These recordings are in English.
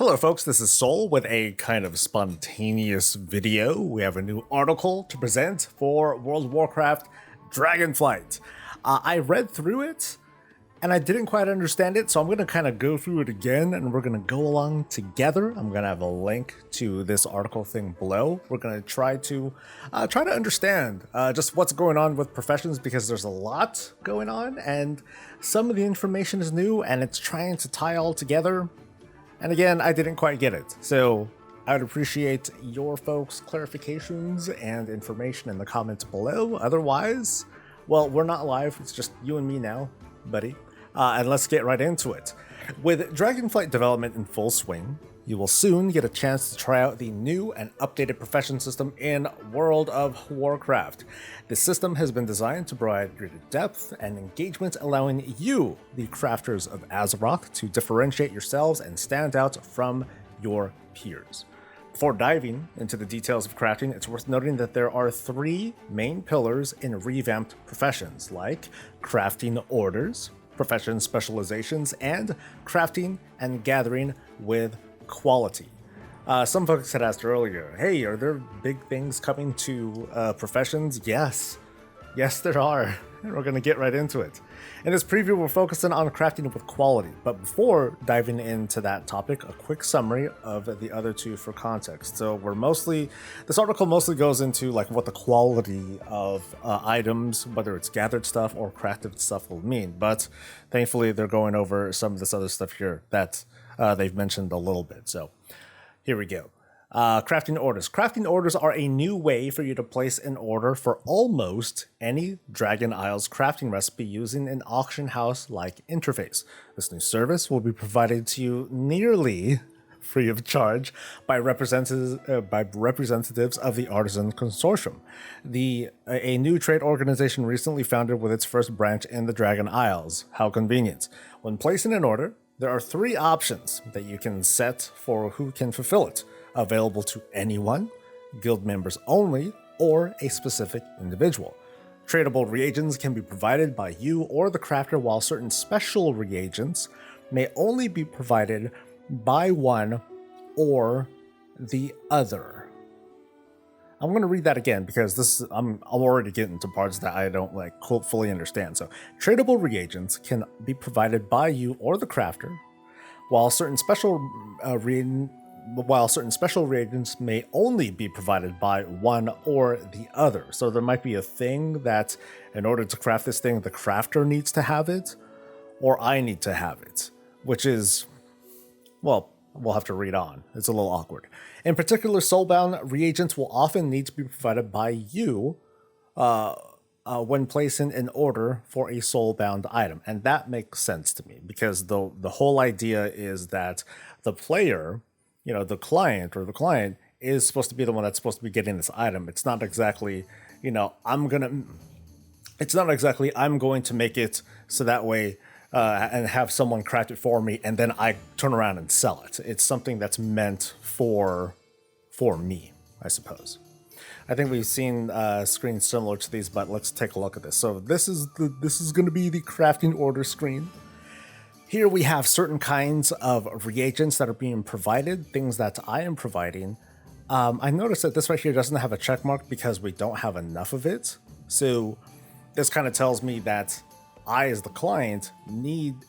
Hello folks, this is Soul with a kind of spontaneous video. We have a new article to present for World of Warcraft Dragonflight. I read through it and I didn't quite understand it, so I'm going to kind of go through it again and we're going to go along together. I'm going to have a link to this article thing below. We're going to try to understand just what's going on with professions, because there's a lot going on and some of the information is new and it's trying to tie all together. And again, I didn't quite get it, so I would appreciate your folks' clarifications and information in the comments below. Otherwise, well, we're not live, it's just you and me now, buddy. And let's get right into it. With Dragonflight development in full swing, you will soon get a chance to try out the new and updated profession system in World of Warcraft. The system has been designed to provide greater depth and engagement, allowing you, the crafters of Azeroth, to differentiate yourselves and stand out from your peers. Before diving into the details of crafting, it's worth noting that there are three main pillars in revamped professions, like crafting orders, profession specializations, and crafting and gathering with quality. Some folks had asked earlier, hey, are there big things coming to professions? Yes, there are. And we're going to get right into it. In this preview, we're focusing on crafting with quality. But before diving into that topic, a quick summary of the other two for context. So this article mostly goes into like what the quality of items, whether it's gathered stuff or crafted stuff, will mean. But thankfully, they're going over some of this other stuff here that they've mentioned a little bit. So here we go. Crafting orders. Crafting orders are a new way for you to place an order for almost any Dragon Isles crafting recipe using an auction house-like interface. This new service will be provided to you nearly free of charge by representatives of the Artisan Consortium, a new trade organization recently founded with its first branch in the Dragon Isles. How convenient. When placing an order, there are three options that you can set for who can fulfill it. Available to anyone, guild members only, or a specific individual. Tradable reagents can be provided by you or the crafter, while certain special reagents may only be provided by one or the other. I'm going to read that again because I'm already getting to parts that I don't fully understand. So, tradable reagents can be provided by you or the crafter, while certain special reagents may only be provided by one or the other. So there might be a thing that in order to craft this thing, the crafter needs to have it, or I need to have it, which is, well, we'll have to read on. It's a little awkward. In particular, soulbound reagents will often need to be provided by you when placing an order for a soulbound item. And that makes sense to me because the whole idea is that the player, the client is supposed to be the one that's supposed to be getting this item. It's not exactly, I'm going to make it so that way and have someone craft it for me and then I turn around and sell it. It's something that's meant for me, I suppose. I think we've seen screens similar to these, but let's take a look at this. So this is going to be the crafting order screen. Here we have certain kinds of reagents that are being provided, things that I am providing. I noticed that this right here doesn't have a check mark because we don't have enough of it. So this kind of tells me that I, as the client,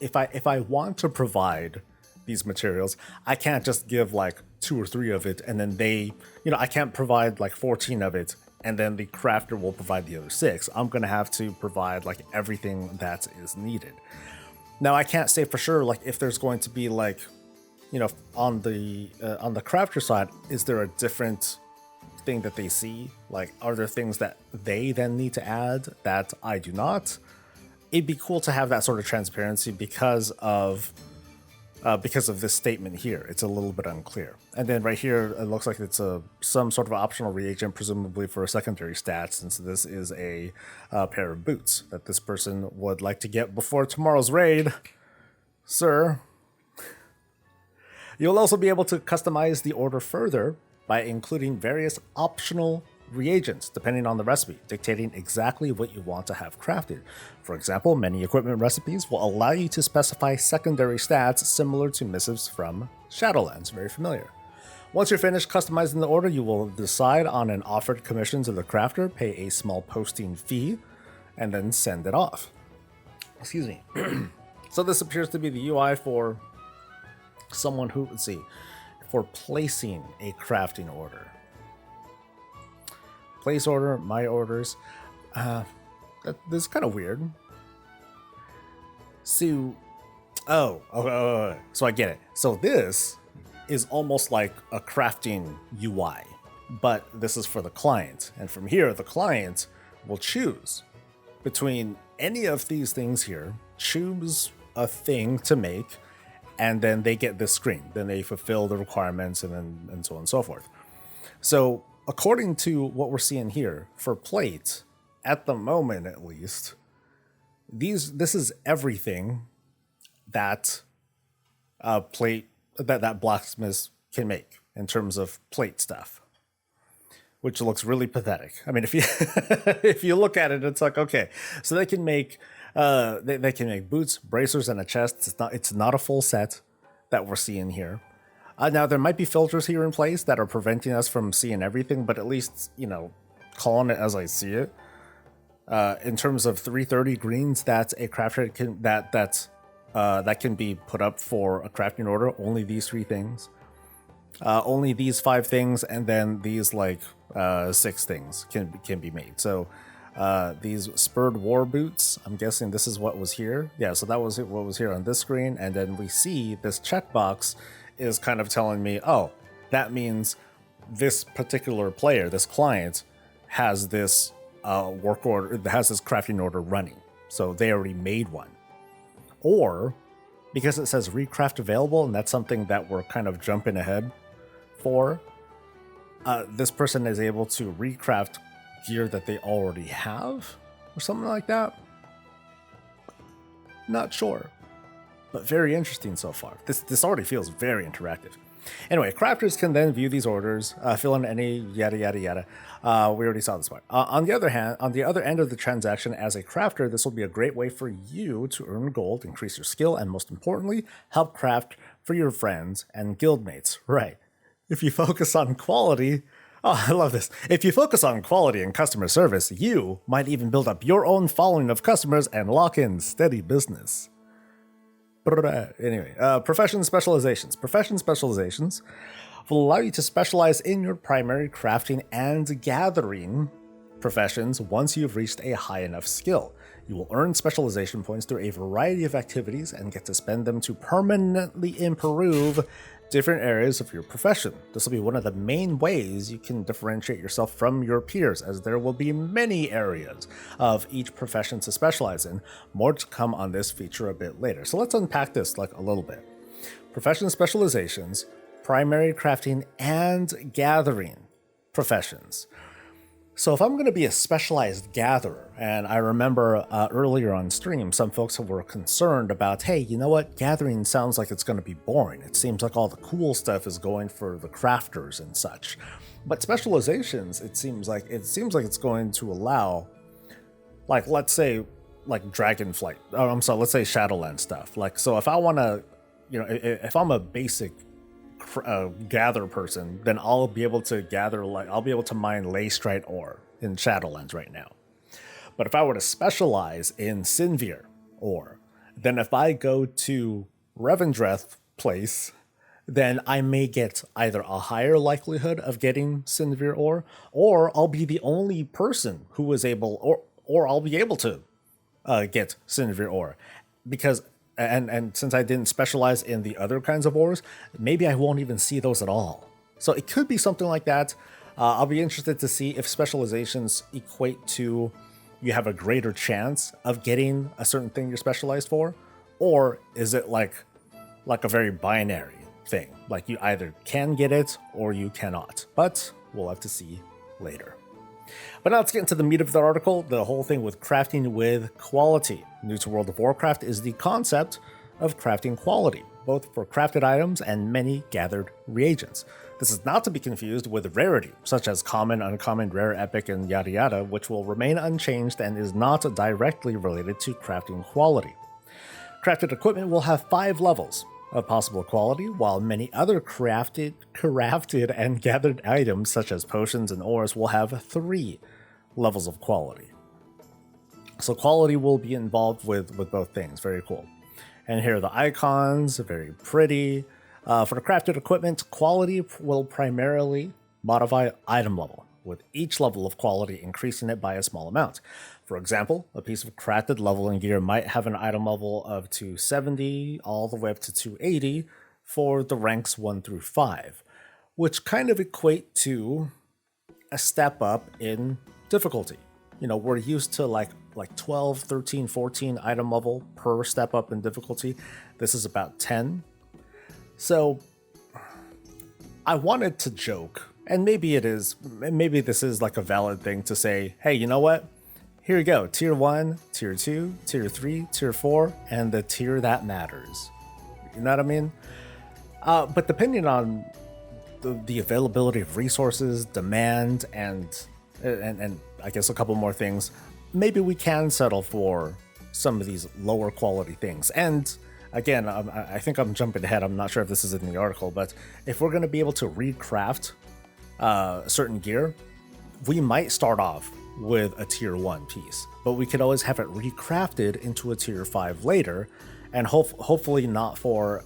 if I want to provide these materials, I can't just give like 2 or 3 of it and then I can't provide like 14 of it and then the crafter will provide the other 6. I'm going to have to provide like everything that is needed. Now, I can't say for sure, like, if there's going to be, like, on the crafter side, is there a different thing that they see? Like, are there things that they then need to add that I do not? It'd be cool to have that sort of transparency because of this statement here. It's a little bit unclear. And then right here, it looks like it's some sort of optional reagent, presumably for a secondary stat, since this is a pair of boots that this person would like to get before tomorrow's raid. Sir. You'll also be able to customize the order further by including various optional reagents, depending on the recipe, dictating exactly what you want to have crafted. For example, many equipment recipes will allow you to specify secondary stats similar to missives from Shadowlands, very familiar. Once you're finished customizing the order, you will decide on an offered commission to the crafter, pay a small posting fee, and then send it off. Excuse me. So this appears to be the UI for someone who, let's see, for placing a crafting order. Place order, my orders. This is kind of weird. So, so I get it. So this is almost like a crafting UI, but this is for the client. And from here, the client will choose between any of these things here, choose a thing to make, and then they get this screen. Then they fulfill the requirements and so on and so forth. So according to what we're seeing here for plate, at the moment at least, this is everything that plate that blacksmiths can make in terms of plate stuff, which looks really pathetic. I mean, if you if you look at it, it's like, okay, so they can make they can make boots, bracers, and a chest. It's not a full set that we're seeing here. Now there might be filters here in place that are preventing us from seeing everything, but at least, you know, calling it as I see it. In terms of 330 greens, that's a crafter that can be put up for a crafting order. Only these 3 things, only these 5 things, and then these like 6 things can be made. So these spurred war boots, I'm guessing this is what was here. Yeah, so that was what was here on this screen, and then we see this checkbox is kind of telling me, oh, that means this particular player, this client, has this work order, has this crafting order running, so they already made one. Or because it says recraft available, and that's something that we're kind of jumping ahead for, this person is able to recraft gear that they already have or something like that. Not sure, but very interesting so far. This already feels very interactive. Anyway, crafters can then view these orders, fill in any yada yada yada. We already saw this part. On the other hand, on the other end of the transaction, as a crafter, this will be a great way for you to earn gold, increase your skill, and most importantly, help craft for your friends and guildmates. Right. If you focus on quality, oh, I love this. If you focus on quality and customer service, you might even build up your own following of customers and lock in steady business. Anyway, profession specializations. Profession specializations will allow you to specialize in your primary crafting and gathering professions once you've reached a high enough skill. You will earn specialization points through a variety of activities and get to spend them to permanently improve different areas of your profession. This will be one of the main ways you can differentiate yourself from your peers, as there will be many areas of each profession to specialize in. More to come on this feature a bit later. So let's unpack this like a little bit. Profession specializations, primary crafting, and gathering professions. So if I'm going to be a specialized gatherer, and I remember earlier on stream, some folks were concerned about, hey, you know what? Gathering sounds like it's going to be boring. It seems like all the cool stuff is going for the crafters and such. But specializations, it seems like it's going to allow, like, let's say, like Dragonflight. Oh, I'm sorry, let's say Shadowlands stuff. Like, so if I want to, you know, if I'm a basic gather person, then I'll be able to gather, like, I'll be able to mine Leystrite ore in Shadowlands right now. But if I were to specialize in Sinvir ore, then if I go to Revendreth place, then I may get either a higher likelihood of getting Sinvir ore, or I'll be the only person who is able, or I'll be able to get Sinvir ore, because and since I didn't specialize in the other kinds of ores, maybe I won't even see those at all. So it could be something like that. I'll be interested to see if specializations equate to you have a greater chance of getting a certain thing you're specialized for, or is it like a very binary thing, like you either can get it or you cannot. But we'll have to see later. But now let's get into the meat of the article, the whole thing with crafting with quality. New to World of Warcraft is the concept of crafting quality, both for crafted items and many gathered reagents. This is not to be confused with rarity, such as common, uncommon, rare, epic, and yada yada, which will remain unchanged and is not directly related to crafting quality. Crafted equipment will have 5 levels. of possible quality, while many other crafted and gathered items, such as potions and ores, will have 3 levels of quality. So quality will be involved with both things. Very cool. And here are the icons, very pretty. For the crafted equipment, quality will primarily modify item level, with each level of quality increasing it by a small amount. For example, a piece of crafted leveling gear might have an item level of 270 all the way up to 280 for the ranks 1 through 5, which kind of equate to a step up in difficulty. You know, we're used to like 12, 13, 14 item level per step up in difficulty. This is about 10. So I wanted to joke, and maybe this is like a valid thing to say, hey, you know what? Here you go, tier 1, tier 2, tier 3, tier 4, and the tier that matters. You know what I mean? But depending on the availability of resources, demand, and I guess a couple more things, maybe we can settle for some of these lower quality things. And again, I think I'm jumping ahead. I'm not sure if this is in the article, but if we're going to be able to recraft certain gear, we might start off with a tier 1 piece, but we could always have it recrafted into a tier 5 later, and hopefully not for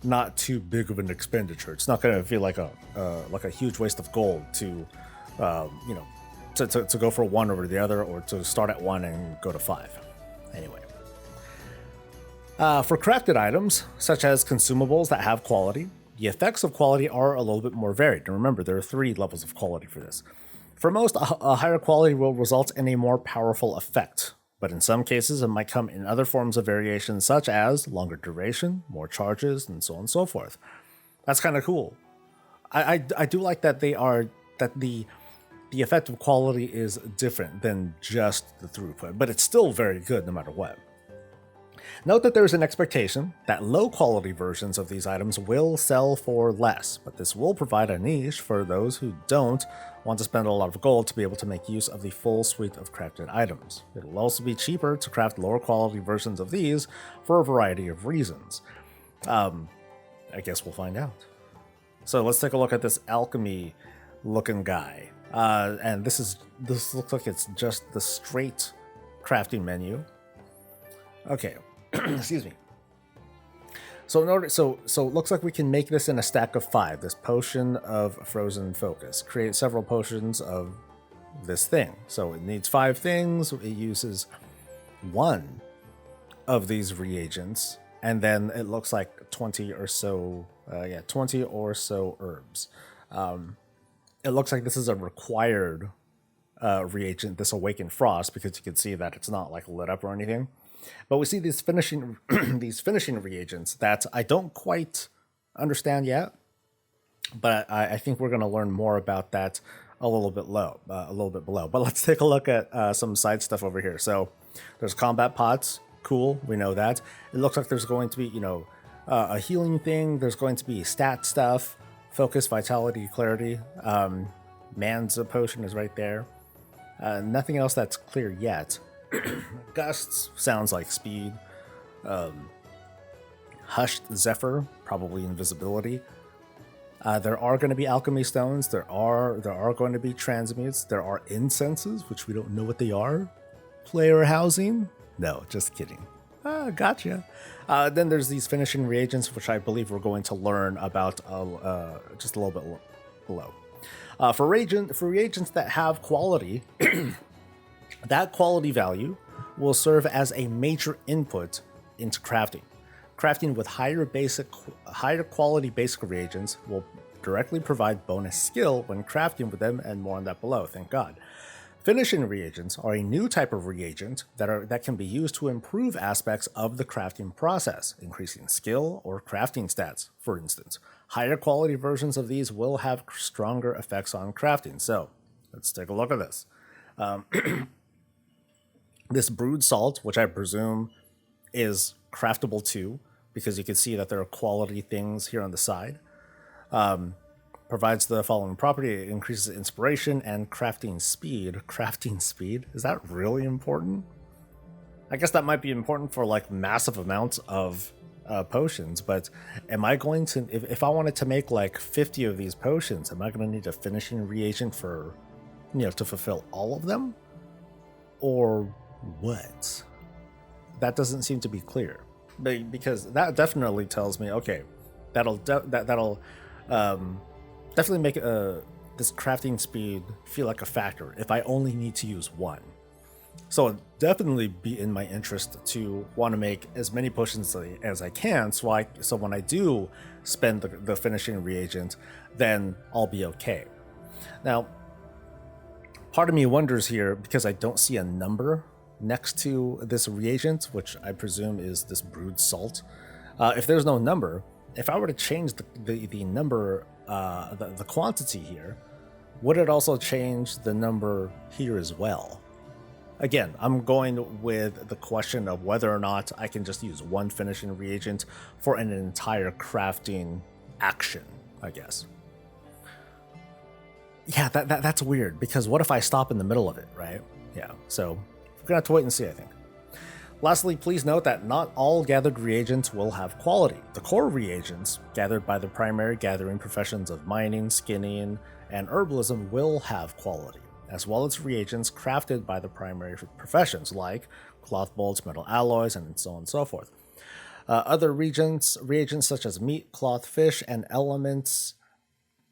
not too big of an expenditure. It's not going to feel like a huge waste of gold to to go for one over the other, or to start at 1 and go to 5. Anyway, for crafted items such as consumables that have quality, the effects of quality are a little bit more varied. And remember, there are 3 levels of quality for this. For most, a higher quality will result in a more powerful effect, but in some cases it might come in other forms of variation, such as longer duration, more charges, and so on and so forth. That's kind of cool. I do like that the effect of quality is different than just the throughput, but it's still very good no matter what. Note that there is an expectation that low-quality versions of these items will sell for less, but this will provide a niche for those who don't want to spend a lot of gold to be able to make use of the full suite of crafted items. It will also be cheaper to craft lower-quality versions of these for a variety of reasons. I guess we'll find out. So let's take a look at this Alchemy-looking guy. And this looks like it's just the straight crafting menu. Okay. Excuse me. So it looks like we can make this in a stack of 5. This potion of frozen focus. Create several potions of this thing. So it needs 5 things. It uses 1 of these reagents, and then it looks like 20 or so. 20 or so herbs. It looks like this is a required reagent, this Awakened Frost, because you can see that it's not like lit up or anything. But we see these finishing reagents that I don't quite understand yet, but I think we're going to learn more about that a little bit below. But let's take a look at some side stuff over here. So there's combat pots. Cool, we know that. It looks like there's going to be, a healing thing. There's going to be stat stuff, focus, vitality, clarity. Manza potion is right there. Nothing else that's clear yet. Gusts sounds like speed. Hushed Zephyr, probably invisibility. There are going to be alchemy stones. There are going to be transmutes. There are incenses, which we don't know what they are. Player housing? No, just kidding. Gotcha. Then there's these finishing reagents, which I believe we're going to learn about just a little bit below. For reagents that have quality, that quality value will serve as a major input into crafting. Crafting with higher quality basic reagents will directly provide bonus skill when crafting with them, and more on that below, thank God. Finishing reagents are a new type of reagent that can be used to improve aspects of the crafting process, increasing skill or crafting stats, for instance. Higher quality versions of these will have stronger effects on crafting. So let's take a look at this. This brewed salt, which I presume is craftable too, because you can see that there are quality things here on the side, provides the following property. It increases inspiration and crafting speed. Crafting speed? Is that really important? I guess that might be important for like massive amounts of potions, but am I going to, if I wanted to make like 50 of these potions, am I going to need a finishing reagent for, to fulfill all of them? Or what? That doesn't seem to be clear, because that definitely tells me, okay, that'll definitely make this crafting speed feel like a factor if I only need to use one. So it'd definitely be in my interest to want to make as many potions as I can, so when I do spend the finishing reagent, then I'll be okay. Now, part of me wonders here, because I don't see a number next to this reagent, which I presume is this brewed salt. If there's no number, if I were to change the number, the quantity here, would it also change the number here as well? Again, I'm going with the question of whether or not I can just use one finishing reagent for an entire crafting action, I guess. Yeah, that's weird, because what if I stop in the middle of it, right? Yeah, so we're gonna have to wait and see, I think. Lastly, please note that not all gathered reagents will have quality. The core reagents, gathered by the primary gathering professions of mining, skinning, and herbalism, will have quality, as well as reagents crafted by the primary professions, like cloth bolts, metal alloys, and so on and so forth. Other reagents such as meat, cloth, fish, and elements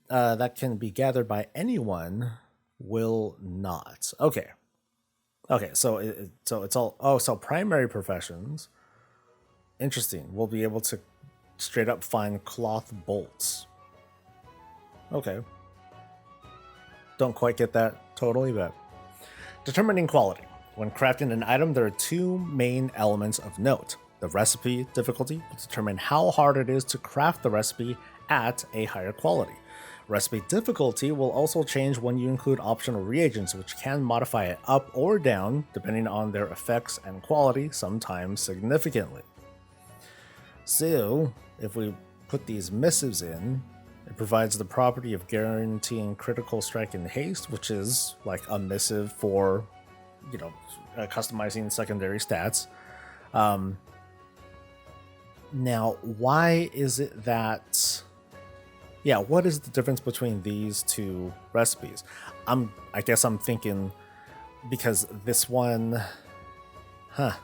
that can be gathered by anyone will not. Okay, so it's all, so primary professions, interesting, we'll be able to straight up find cloth bolts. Okay, don't quite get that totally, but determining quality. When crafting an item, there are two main elements of note. The recipe difficulty will determine how hard it is to craft the recipe at a higher quality. Recipe difficulty will also change when you include optional reagents, which can modify it up or down depending on their effects and quality, sometimes significantly. So, if we put these missives in, it provides the property of guaranteeing critical strike and haste, which is like a missive for, customizing secondary stats. Now, why is it that... Yeah, what is the difference between these two recipes? I guess I'm thinking because this one... Oh,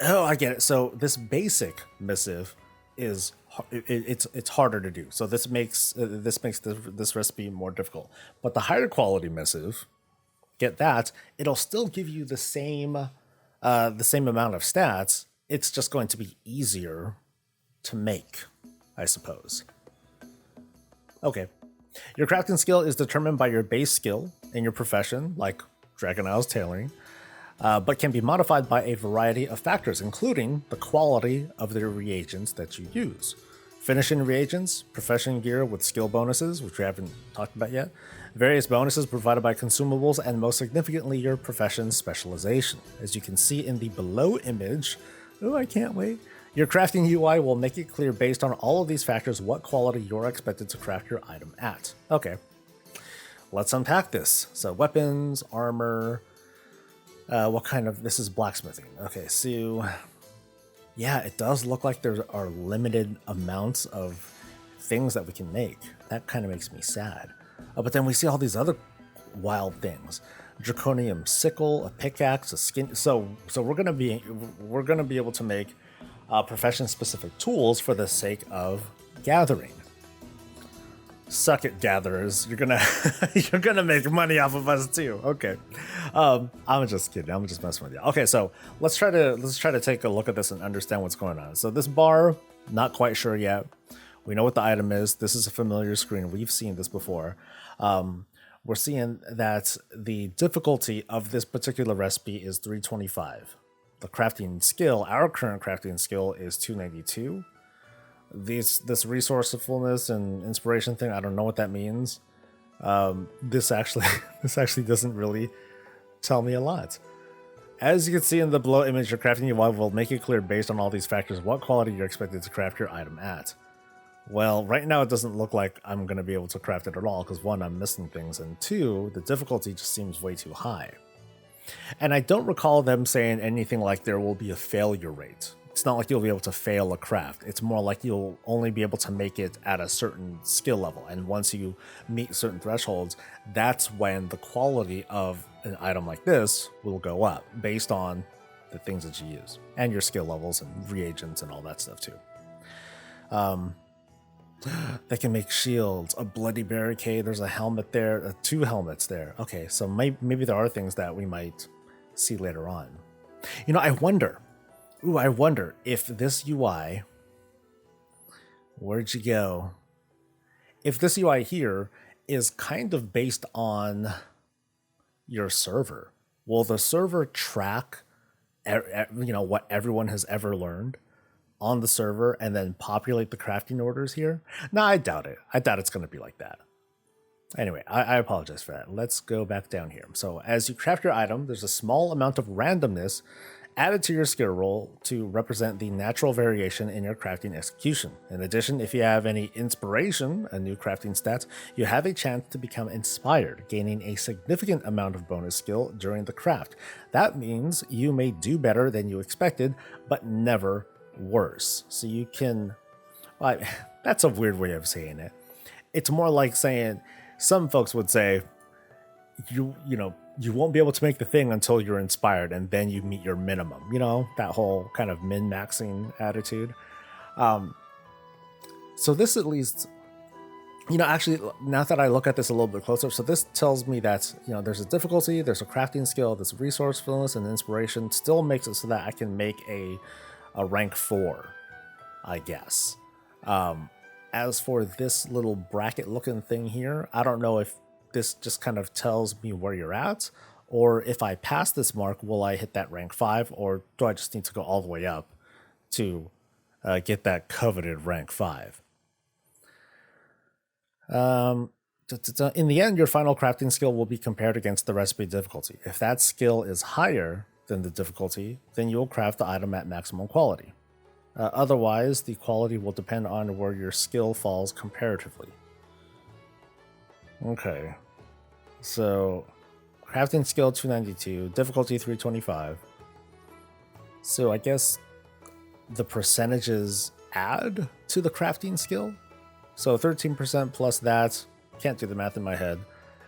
I get it. So this basic missive is... It's harder to do. So this makes this recipe more difficult. But the higher quality missive, get that, it'll still give you the same amount of stats. It's just going to be easier to make, I suppose. Okay. Your crafting skill is determined by your base skill in your profession, like Dragon Isle's tailoring, but can be modified by a variety of factors, including the quality of the reagents that you use. Finishing reagents, profession gear with skill bonuses, which we haven't talked about yet, various bonuses provided by consumables, and most significantly, your profession's specialization. As you can see in the below image, oh, I can't wait. Your crafting UI will make it clear based on all of these factors what quality you're expected to craft your item at. Okay, let's unpack this. So weapons, armor, what kind of, this is blacksmithing. Okay, so yeah, it does look like there are limited amounts of things that we can make. That kind of makes me sad. But then we see all these other wild things. Draconium sickle, a pickaxe, a skin. So we're gonna be able to make profession-specific tools for the sake of gathering. Suck it, gatherers! You're gonna make money off of us too. Okay, I'm just kidding. I'm just messing with you. Okay, so let's try to take a look at this and understand what's going on. So this bar, not quite sure yet. We know what the item is. This is a familiar screen. We've seen this before. We're seeing that the difficulty of this particular recipe is 325. The crafting skill, our current crafting skill, is 292. This resourcefulness and inspiration thing, I don't know what that means. This actually doesn't really tell me a lot. As you can see in the below image, your crafting UI will make it clear based on all these factors what quality you're expected to craft your item at. Well, right now it doesn't look like I'm going to be able to craft it at all, because one, I'm missing things, and two, the difficulty just seems way too high. And I don't recall them saying anything like there will be a failure rate it's not like you'll be able to fail a craft. It's more like you'll only be able to make it at a certain skill level. And once you meet certain thresholds, that's when the quality of an item like this will go up based on the things that you use and your skill levels and reagents and all that stuff too. They can make shields, a bloody barricade. There's a helmet there, 2 helmets there. Okay, so maybe there are things that we might see later on. You know, I wonder if this UI, where'd you go? If this UI here is kind of based on your server. Will the server track, you know, what everyone has ever learned on the server and then populate the crafting orders here? No, I doubt it. I doubt it's going to be like that. Anyway, I apologize for that. Let's go back down here. So as you craft your item, there's a small amount of randomness added to your skill roll to represent the natural variation in your crafting execution. In addition, if you have any inspiration, a new crafting stat, you have a chance to become inspired, gaining a significant amount of bonus skill during the craft. That means you may do better than you expected, but never worse. So you can, well, that's a weird way of saying it. It's more like saying, some folks would say, you won't be able to make the thing until you're inspired, and then you meet your minimum. You know, that whole kind of min-maxing attitude. So this at least, you know, actually, now that I look at this a little bit closer, so this tells me that, you know, there's a difficulty, there's a crafting skill, there's resourcefulness and inspiration. Still makes it so that I can make a rank 4, I guess. As for this little bracket looking thing here, I don't know if this just kind of tells me where you're at, or if I pass this mark, will I hit that rank 5, or do I just need to go all the way up to get that coveted rank 5? In the end, your final crafting skill will be compared against the recipe difficulty. If that skill is higher than the difficulty, then you'll craft the item at maximum quality. Otherwise, the quality will depend on where your skill falls comparatively. Okay, so crafting skill 292, difficulty 325. So I guess the percentages add to the crafting skill. So 13% plus that, can't do the math in my head,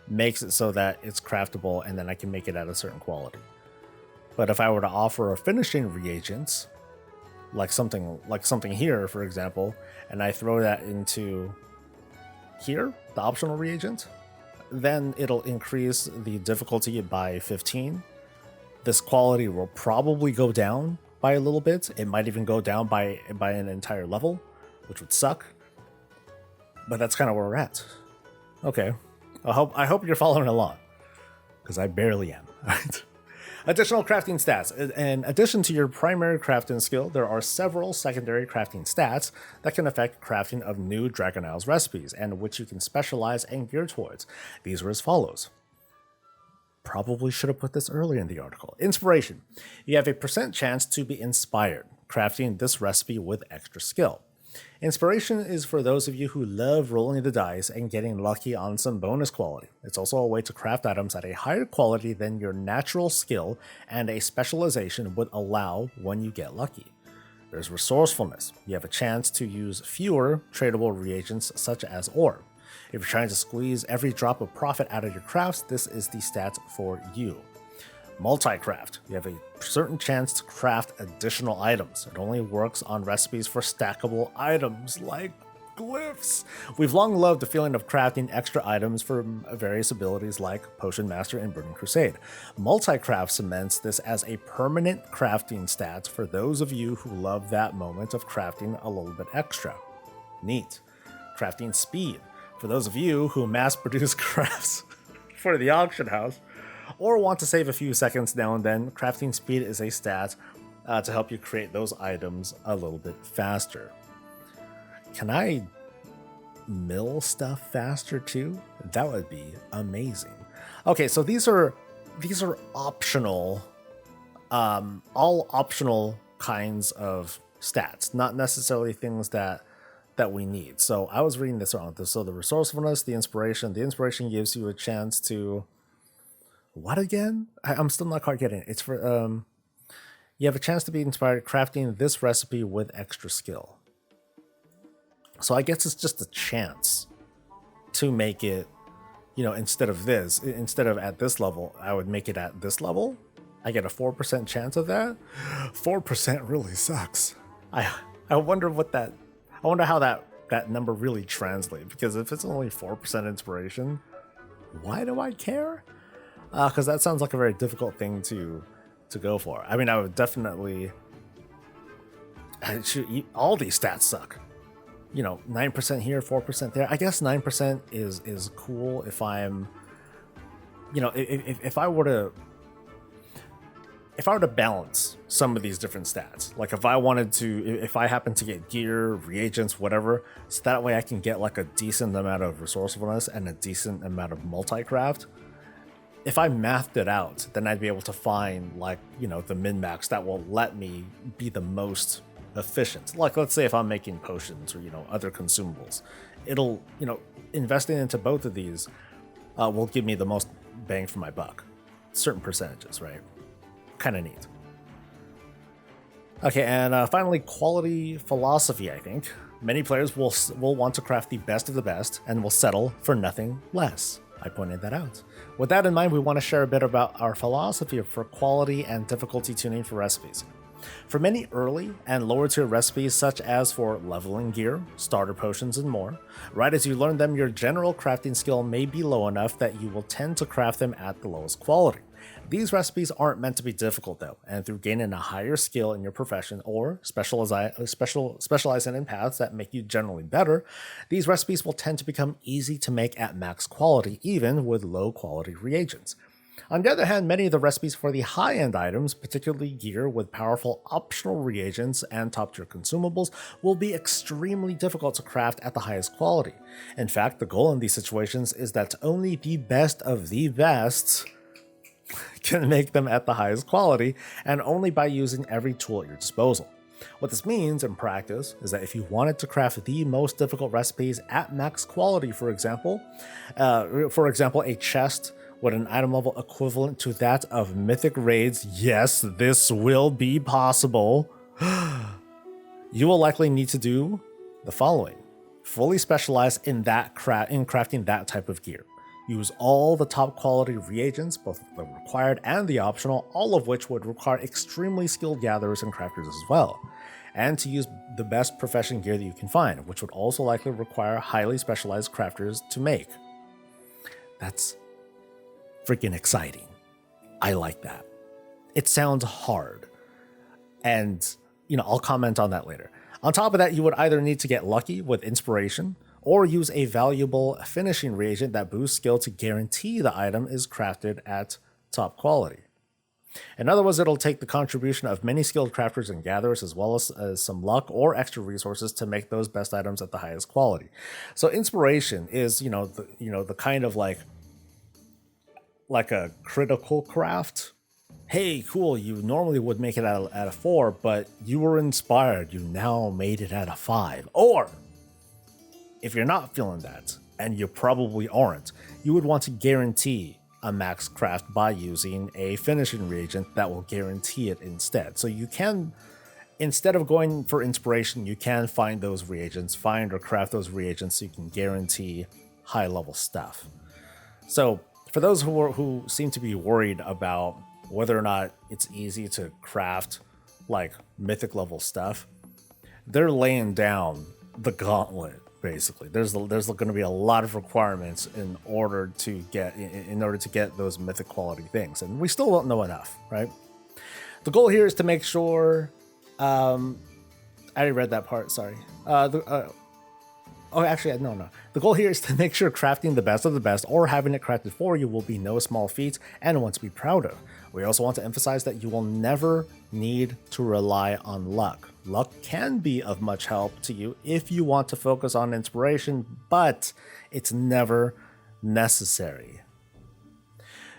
makes it so that it's craftable and then I can make it at a certain quality. But if I were to offer a finishing reagents, like something here, for example, and I throw that into here, the optional reagent, then it'll increase the difficulty by 15. This quality will probably go down by a little bit. It might even go down by an entire level, which would suck. But that's kind of where we're at. Okay, I hope you're following along, because I barely am. Additional crafting stats. In addition to your primary crafting skill, there are several secondary crafting stats that can affect crafting of new Dragon Isles recipes, and which you can specialize and gear towards. These are as follows. Probably should have put this earlier in the article. Inspiration. You have a % chance to be inspired, crafting this recipe with extra skill. Inspiration is for those of you who love rolling the dice and getting lucky on some bonus quality. It's also a way to craft items at a higher quality than your natural skill and a specialization would allow when you get lucky. There's resourcefulness. You have a chance to use fewer tradable reagents such as ore. If you're trying to squeeze every drop of profit out of your crafts, this is the stat for you. Multi-craft. You have a certain chance to craft additional items. It only works on recipes for stackable items like glyphs. We've long loved the feeling of crafting extra items for various abilities like Potion Master and Burning Crusade. Multi-craft cements this as a permanent crafting stat for those of you who love that moment of crafting a little bit extra. Neat. Crafting speed. For those of you who mass-produce crafts for the auction house, or want to save a few seconds now and then, crafting speed is a stat to help you create those items a little bit faster. Can I mill stuff faster too? That would be amazing. Okay, so these are optional, all optional kinds of stats, not necessarily things that we need. So I was reading this wrong. So the resourcefulness, the inspiration gives you a chance to, what again? I'm still not quite getting it. It's for You have a chance to be inspired crafting this recipe with extra skill. So I guess it's just a chance to make it, you know, instead of at this level, I would make it at this level. I get a 4% chance of that. 4% really sucks. I wonder how that number really translates, because if it's only 4% inspiration, why do I care? Because that sounds like a very difficult thing to go for. I mean, I would definitely. All these stats suck. You know, 9% here, 4% there. I guess 9% is cool if I'm, you know, if I were to balance some of these different stats, like if I happen to get gear, reagents, whatever, so that way I can get like a decent amount of resourcefulness and a decent amount of multi-craft. If I mathed it out, then I'd be able to find, like, you know, the min-max that will let me be the most efficient. Like, let's say if I'm making potions or, you know, other consumables, it'll, you know, investing into both of these will give me the most bang for my buck. Certain percentages, right? Kind of neat. Okay, and finally, quality philosophy, I think. Many players will want to craft the best of the best and will settle for nothing less. I pointed that out. With that in mind, we want to share a bit about our philosophy for quality and difficulty tuning for recipes. For many early and lower tier recipes, such as for leveling gear, starter potions, and more, right as you learn them, your general crafting skill may be low enough that you will tend to craft them at the lowest quality. These recipes aren't meant to be difficult though, and through gaining a higher skill in your profession or specializing in paths that make you generally better, these recipes will tend to become easy to make at max quality, even with low quality reagents. On the other hand, many of the recipes for the high-end items, particularly gear with powerful optional reagents and top-tier consumables, will be extremely difficult to craft at the highest quality. In fact, the goal in these situations is that only the best of the best can make them at the highest quality, and only by using every tool at your disposal. What this means in practice is that if you wanted to craft the most difficult recipes at max quality, for example, a chest with an item level equivalent to that of mythic raids, yes, this will be possible, you will likely need to do the following. Fully specialize in crafting that type of gear. Use all the top quality reagents, both the required and the optional, all of which would require extremely skilled gatherers and crafters as well. And to use the best profession gear that you can find, which would also likely require highly specialized crafters to make. That's freaking exciting. I like that. It sounds hard. And, you know, I'll comment on that later. On top of that, you would either need to get lucky with inspiration, or use a valuable finishing reagent that boosts skill to guarantee the item is crafted at top quality. In other words, it'll take the contribution of many skilled crafters and gatherers, as well as some luck or extra resources to make those best items at the highest quality. So inspiration is, the kind of like a critical craft. Hey, cool, you normally would make it at a 4, but you were inspired. You now made it at a 5. Or if you're not feeling that, and you probably aren't, you would want to guarantee a max craft by using a finishing reagent that will guarantee it instead. So you can, instead of going for inspiration, you can find those reagents, find or craft those reagents so you can guarantee high level stuff. So for those who seem to be worried about whether or not it's easy to craft like mythic level stuff, they're laying down the gauntlet. Basically, there's going to be a lot of requirements in order to get those mythic quality things, and we still don't know enough, right? The goal here is to make sure. I already read that part. Sorry. No. The goal here is to make sure crafting the best of the best, or having it crafted for you, will be no small feat and one to be proud of. We also want to emphasize that you will never need to rely on luck. Luck can be of much help to you if you want to focus on inspiration, but it's never necessary.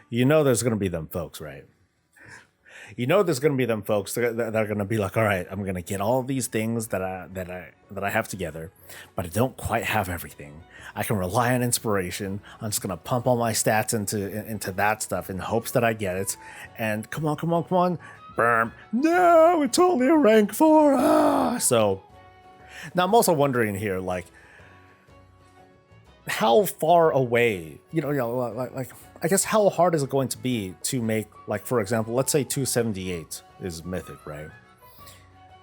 You know there's going to be them folks, right? You know there's going to be them folks that are going to be like, all right, I'm going to get all these things that I have together, but I don't quite have everything. I can rely on inspiration. I'm just going to pump all my stats into that stuff in hopes that I get it. And come on. Burm. No, it's only a rank 4. Ah. So now I'm also wondering here, like, how far away, like I guess how hard is it going to be to make, like, for example, let's say 278 is mythic, right?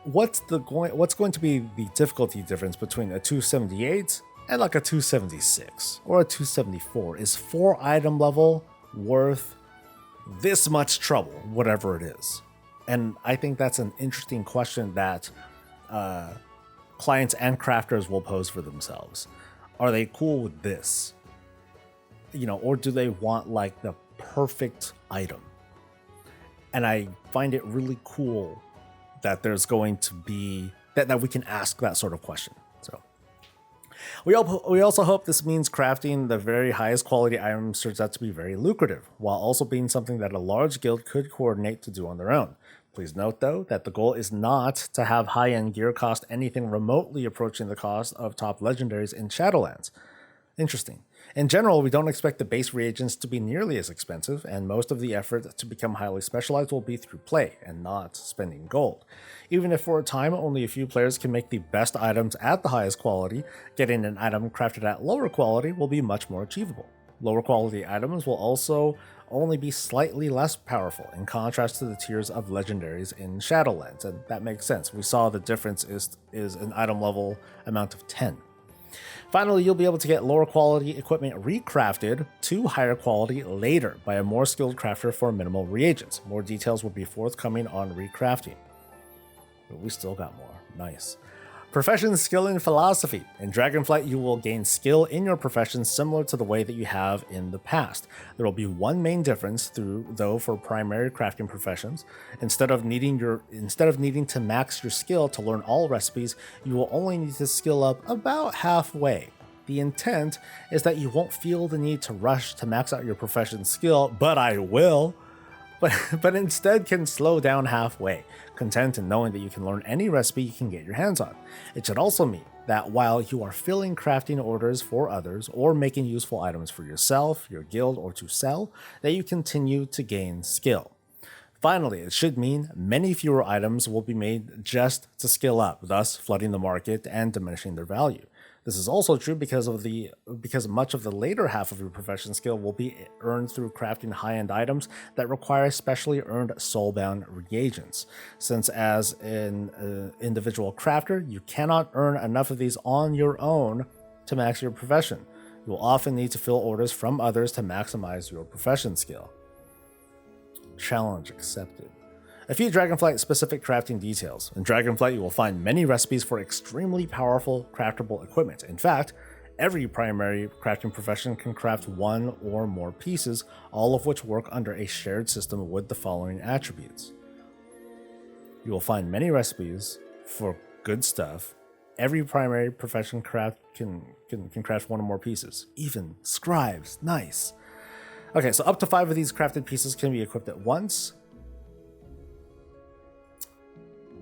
What's going to be the difficulty difference between a 278 and like a 276 or a 274? Is 4 item level worth this much trouble, whatever it is? And I think that's an interesting question that clients and crafters will pose for themselves. Are they cool with this? Or do they want like the perfect item? And I find it really cool that there's going to be that we can ask that sort of question. So we also hope this means crafting the very highest quality items turns out to be very lucrative, while also being something that a large guild could coordinate to do on their own. Please note, though, that the goal is not to have high-end gear cost anything remotely approaching the cost of top legendaries in Shadowlands. Interesting. In general, we don't expect the base reagents to be nearly as expensive, and most of the effort to become highly specialized will be through play and not spending gold. Even if for a time only a few players can make the best items at the highest quality, getting an item crafted at lower quality will be much more achievable. Lower quality items will also only be slightly less powerful in contrast to the tiers of legendaries in Shadowlands, and that makes sense. We saw the difference is an item level amount of 10. Finally, you'll be able to get lower quality equipment recrafted to higher quality later by a more skilled crafter for minimal reagents. More details will be forthcoming on recrafting. But we still got more. Nice. Profession, skill, and philosophy. In Dragonflight, you will gain skill in your profession similar to the way that you have in the past. There will be one main difference, though, for primary crafting professions. Instead of needing to max your skill to learn all recipes, you will only need to skill up about halfway. The intent is that you won't feel the need to rush to max out your profession skill, but I will. But instead can slow down halfway, content in knowing that you can learn any recipe you can get your hands on. It should also mean that while you are filling crafting orders for others or making useful items for yourself, your guild, or to sell, that you continue to gain skill. Finally, it should mean many fewer items will be made just to skill up, thus flooding the market and diminishing their value. This is also true because much of the later half of your profession skill will be earned through crafting high-end items that require specially earned soulbound reagents. Since as an individual crafter, you cannot earn enough of these on your own to max your profession. You will often need to fill orders from others to maximize your profession skill. Challenge accepted. A few Dragonflight specific crafting details. In Dragonflight, you will find many recipes for extremely powerful craftable equipment. In fact, every primary crafting profession can craft one or more pieces, all of which work under a shared system with the following attributes. You will find many recipes for good stuff. Every primary profession can craft one or more pieces. Even scribes, nice. Okay, so up to 5 of these crafted pieces can be equipped at once.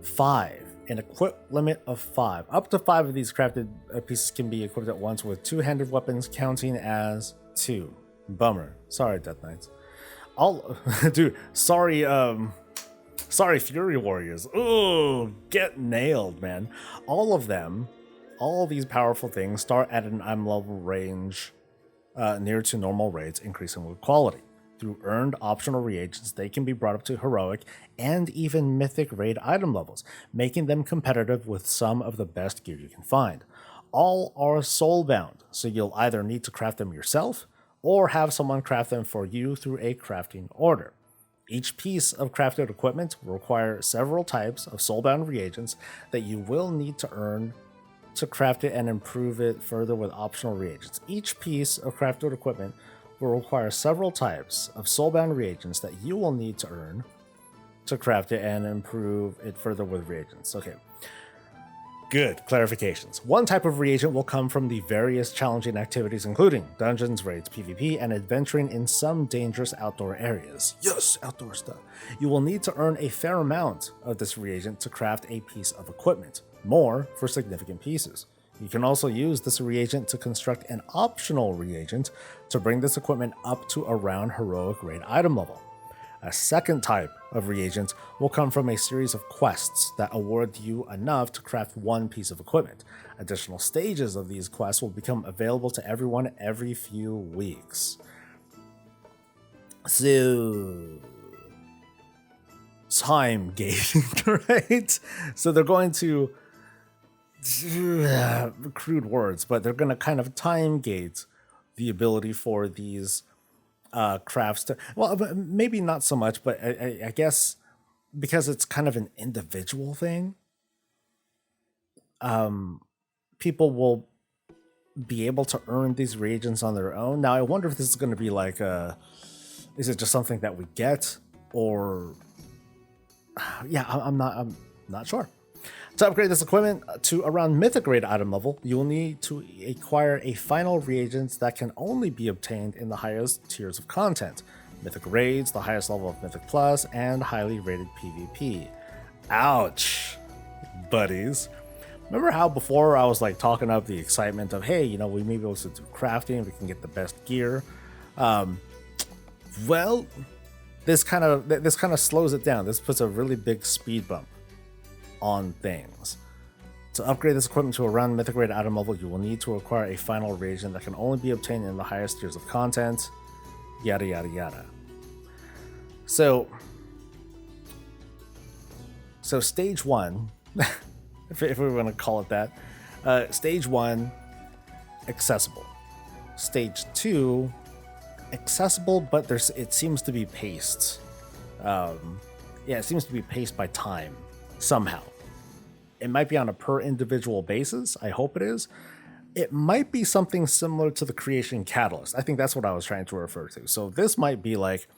5. An equip limit of 5. Up to 5 of these crafted pieces can be equipped at once with 2-handed weapons counting as 2. Bummer. Sorry, Death Knights. Dude, sorry, Fury Warriors. Ooh, get nailed, man. All of these powerful things start at an item level range near to normal rates, increasing with quality. Through earned optional reagents, they can be brought up to heroic and even mythic raid item levels, making them competitive with some of the best gear you can find. All are soulbound, so you'll either need to craft them yourself or have someone craft them for you through a crafting order. Each piece of crafted equipment will require several types of soulbound reagents that you will need to earn to craft it and improve it further with optional reagents. Each piece of crafted equipment will require several types of soulbound reagents that you will need to earn to craft it and improve it further with reagents. Okay, good clarifications. One type of reagent will come from the various challenging activities, including dungeons, raids, PvP, and adventuring in some dangerous outdoor areas. Yes, outdoor stuff. You will need to earn a fair amount of this reagent to craft a piece of equipment, more for significant pieces. You can also use this reagent to construct an optional reagent to bring this equipment up to around heroic raid item level. A second type of reagents will come from a series of quests that award you enough to craft one piece of equipment. Additional stages of these quests will become available to everyone every few weeks. So, time gating, right? So they're going to, crude words, but they're going to kind of time gate the ability for these crafts to, well, maybe not so much, but I guess because it's kind of an individual thing, people will be able to earn these reagents on their own. Now, I wonder if this is going to be like, is it just something that we get, or yeah, I'm not sure. To upgrade this equipment to around mythic grade item level, you will need to acquire a final reagent that can only be obtained in the highest tiers of content. Mythic raids, the highest level of Mythic Plus, and highly rated PvP. Ouch, buddies. Remember how before I was like talking up the excitement of, hey, you know, we may be able to do crafting, we can get the best gear. Well, this kind of slows it down. This puts a really big speed bump on things. To upgrade this equipment to around mythic grade item level, you will need to acquire a final reagent that can only be obtained in the highest tiers of content. Yada yada yada. So stage 1, if we want to call it that, stage 1, accessible. Stage 2, accessible, but it seems to be paced. It seems to be paced by time somehow. It might be on a per individual basis. I hope it is. It might be something similar to the creation catalyst. I think that's what I was trying to refer to. So this might be like,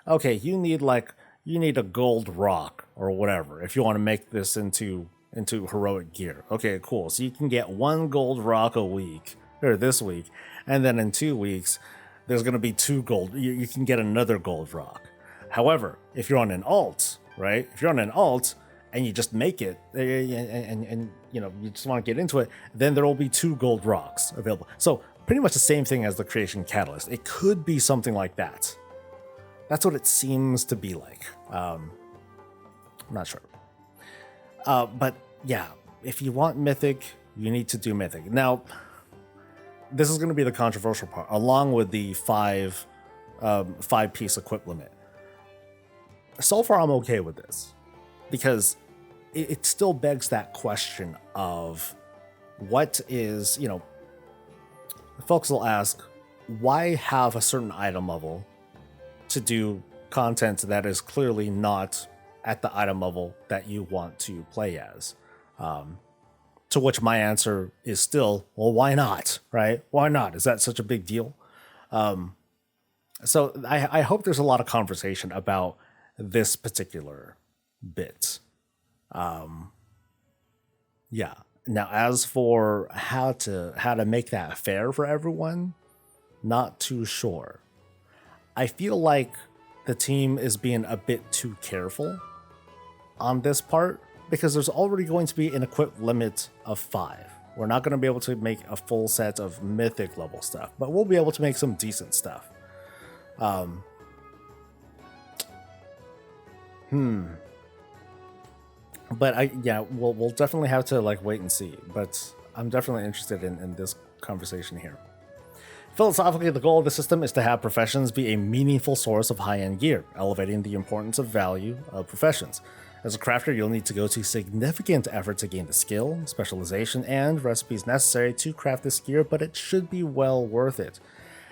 okay, you need a gold rock or whatever if you want to make this into heroic gear. Okay, cool. So you can get 1 gold rock a week, or this week, and then in 2 weeks there's going to be 2 gold. You can get another gold rock. However, if you're on an alt, right? If you're on an alt and you just make it, and you know, you just want to get into it, then there will be 2 gold rocks available. So pretty much the same thing as the creation catalyst. It could be something like that. That's what it seems to be like. I'm not sure. But yeah, if you want mythic, you need to do mythic. Now, this is going to be the controversial part, along with the 5-piece equip limit. So far, I'm okay with this, because it still begs that question of what is, you know, folks will ask, why have a certain item level to do content that is clearly not at the item level that you want to play as? To which my answer is still, well, why not, right? Why not? Is that such a big deal? So I hope there's a lot of conversation about this particular bit. Yeah. Now, as for how to make that fair for everyone, not too sure. I feel like the team is being a bit too careful on this part, because there's already going to be an equip limit of 5. We're not going to be able to make a full set of mythic level stuff, but we'll be able to make some decent stuff. But we'll definitely have to like wait and see. But I'm definitely interested in this conversation here. Philosophically, the goal of the system is to have professions be a meaningful source of high-end gear, elevating the importance of value of professions. As a crafter, you'll need to go to significant effort to gain the skill, specialization, and recipes necessary to craft this gear, but it should be well worth it.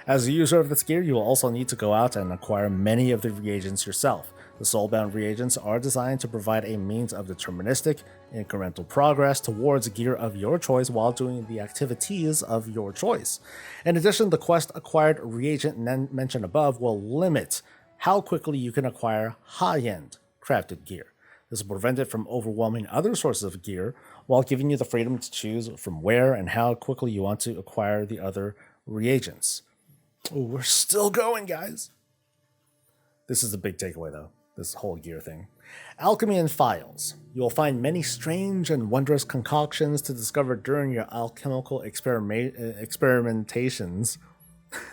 As a user of this gear, you will also need to go out and acquire many of the reagents yourself. The soulbound reagents are designed to provide a means of deterministic, incremental progress towards gear of your choice while doing the activities of your choice. In addition, the quest-acquired reagent mentioned above will limit how quickly you can acquire high-end crafted gear. This will prevent it from overwhelming other sources of gear while giving you the freedom to choose from where and how quickly you want to acquire the other reagents. Oh, we're still going, guys. This is the big takeaway, though, this whole gear thing. Alchemy and phials. You will find many strange and wondrous concoctions to discover during your alchemical experimentations.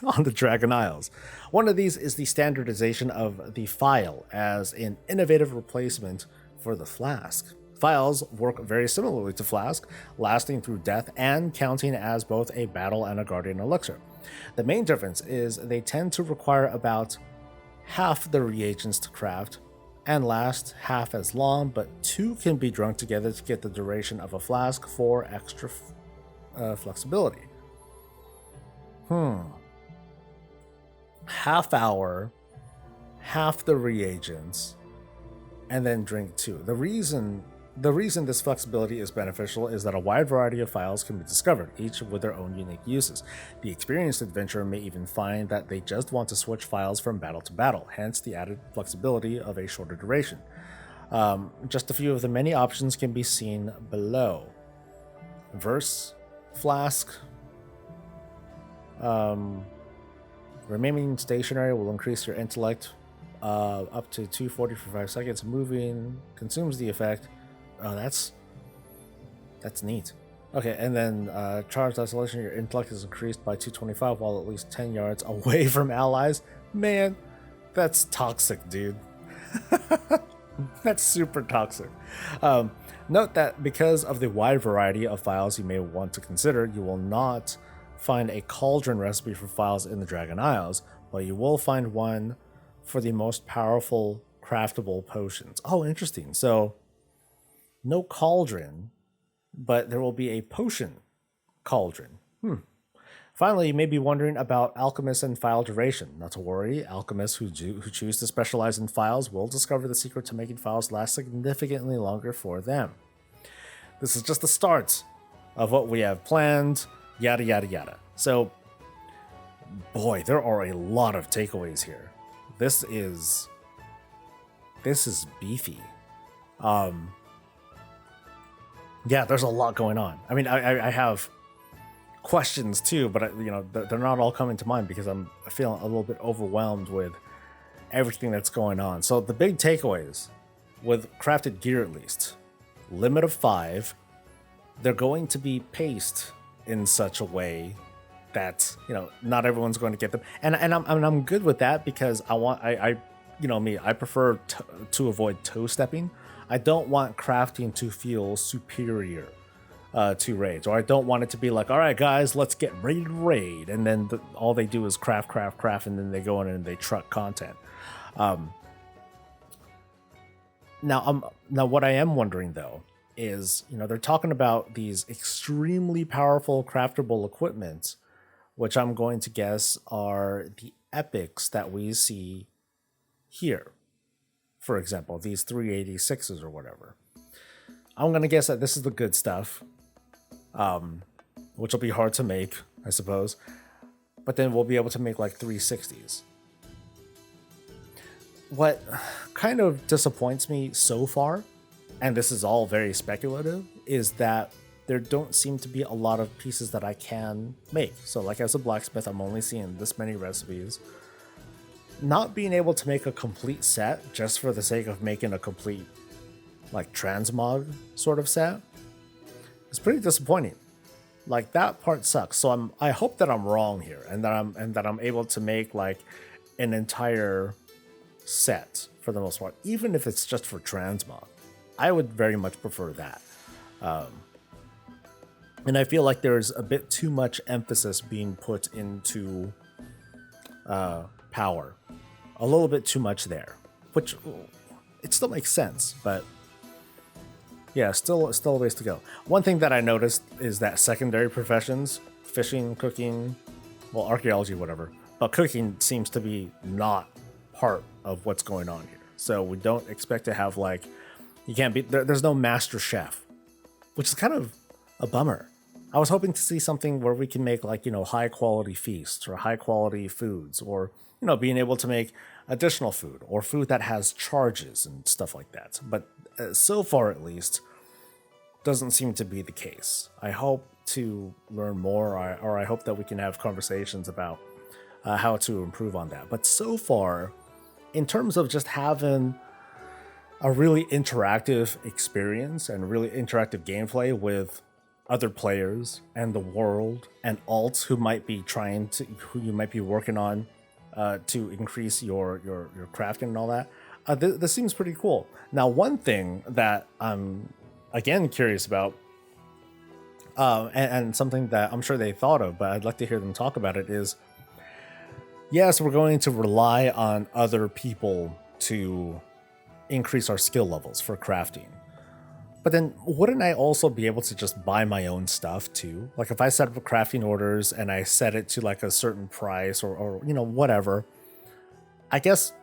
on the Dragon Isles. One of these is the standardization of the phial as an innovative replacement for the flask. Phials work very similarly to Flask, lasting through death and counting as both a battle and a guardian elixir. The main difference is they tend to require about half the reagents to craft and last half as long, but two can be drunk together to get the duration of a flask for extra flexibility. Half hour, half the reagents, and then drink two. The reason this flexibility is beneficial is that a wide variety of phials can be discovered, each with their own unique uses. The experienced adventurer may even find that they just want to switch phials from battle to battle, hence the added flexibility of a shorter duration. Just a few of the many options can be seen below. Verse, Flask, remaining stationary will increase your intellect up to 240 for 5 seconds. Moving consumes the effect. Oh, that's neat. Okay, and then charged isolation, your intellect is increased by 225 while at least 10 yards away from allies. Man, that's toxic, dude. That's super toxic. Note that because of the wide variety of phials you may want to consider, you will not find a cauldron recipe for phials in the Dragon Isles, but you will find one for the most powerful craftable potions. Oh, interesting. So no cauldron, but there will be a potion cauldron. Finally, you may be wondering about alchemists and phial duration. Not to worry, alchemists who choose to specialize in phials will discover the secret to making phials last significantly longer for them. This is just the start of what we have planned, yada yada yada. So, boy, there are a lot of takeaways here. This is beefy. Yeah, there's a lot going on. I mean, I have questions too, but they're not all coming to mind because I'm feeling a little bit overwhelmed with everything that's going on. So the big takeaways with crafted gear, at least, limit of 5. They're going to be paced in such a way that not everyone's going to get them, and I'm good with that because I prefer to avoid toe stepping. I don't want crafting to feel superior to raids, or I don't want it to be like, all right, guys, let's get ready to raid, and then all they do is craft, and then they go in and they truck content. Now, what I am wondering though is, they're talking about these extremely powerful craftable equipment, which I'm going to guess are the epics that we see here. For example, these 386s or whatever. I'm going to guess that this is the good stuff, which will be hard to make, I suppose. But then we'll be able to make like 360s. What kind of disappoints me so far, and this is all very speculative, is that there don't seem to be a lot of pieces that I can make. So like as a blacksmith, I'm only seeing this many recipes. Not being able to make a complete set just for the sake of making a complete like transmog sort of set is pretty disappointing. Like that part sucks. So I hope that I'm wrong here and that I'm able to make like an entire set for the most part, even if it's just for transmog. I would very much prefer that. And I feel like there's a bit too much emphasis being put into power. A little bit too much there, which it still makes sense, but yeah, still a ways to go. One thing that I noticed is that secondary professions, fishing, cooking, well, archaeology, whatever, but cooking seems to be not part of what's going on here. So we don't expect to have like, you can't be, there's no master chef, which is kind of a bummer. I was hoping to see something where we can make like, high quality feasts or high quality foods, or, being able to make additional food or food that has charges and stuff like that. But so far, at least, doesn't seem to be the case. I hope to learn more, or I hope that we can have conversations about how to improve on that. But so far, in terms of just having a really interactive experience and really interactive gameplay with other players and the world and alts who might be who you might be working on to increase your crafting and all that. This seems pretty cool. Now, one thing that I'm again curious about, and something that I'm sure they thought of, but I'd like to hear them talk about it, is yes, we're going to rely on other people to increase our skill levels for crafting. But then wouldn't I also be able to just buy my own stuff too? Like if I set up crafting orders and I set it to like a certain price or you know, whatever, I guess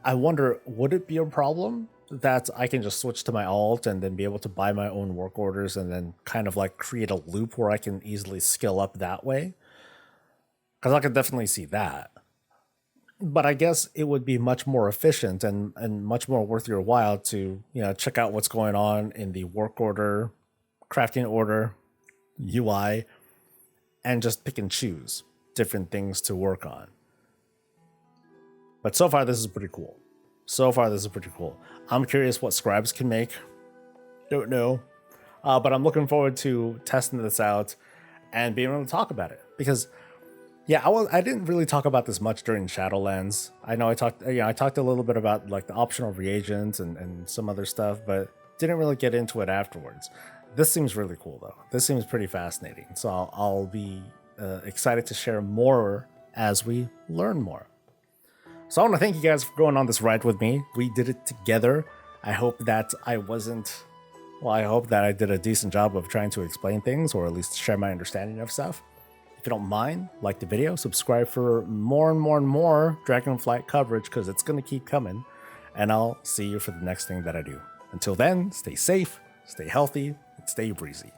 I wonder, would it be a problem that I can just switch to my alt and then be able to buy my own work orders and then kind of like create a loop where I can easily skill up that way? Because I could definitely see that. But I guess it would be much more efficient and much more worth your while to, you know, check out what's going on in the work order, crafting order, UI, and just pick and choose different things to work on. But so far, this is pretty cool. I'm curious what scribes can make. Don't know. But I'm looking forward to testing this out and being able to talk about it. Because, yeah, I didn't really talk about this much during Shadowlands. I know I talked a little bit about like the optional reagents and some other stuff, but didn't really get into it afterwards. This seems really cool, though. This seems pretty fascinating. So I'll be excited to share more as we learn more. So I want to thank you guys for going on this ride with me. We did it together. I hope that I did a decent job of trying to explain things, or at least share my understanding of stuff. If you don't mind, like the video, subscribe for more and more Dragonflight coverage, because it's going to keep coming. And I'll see you for the next thing that I do. Until then, stay safe, stay healthy, and stay breezy.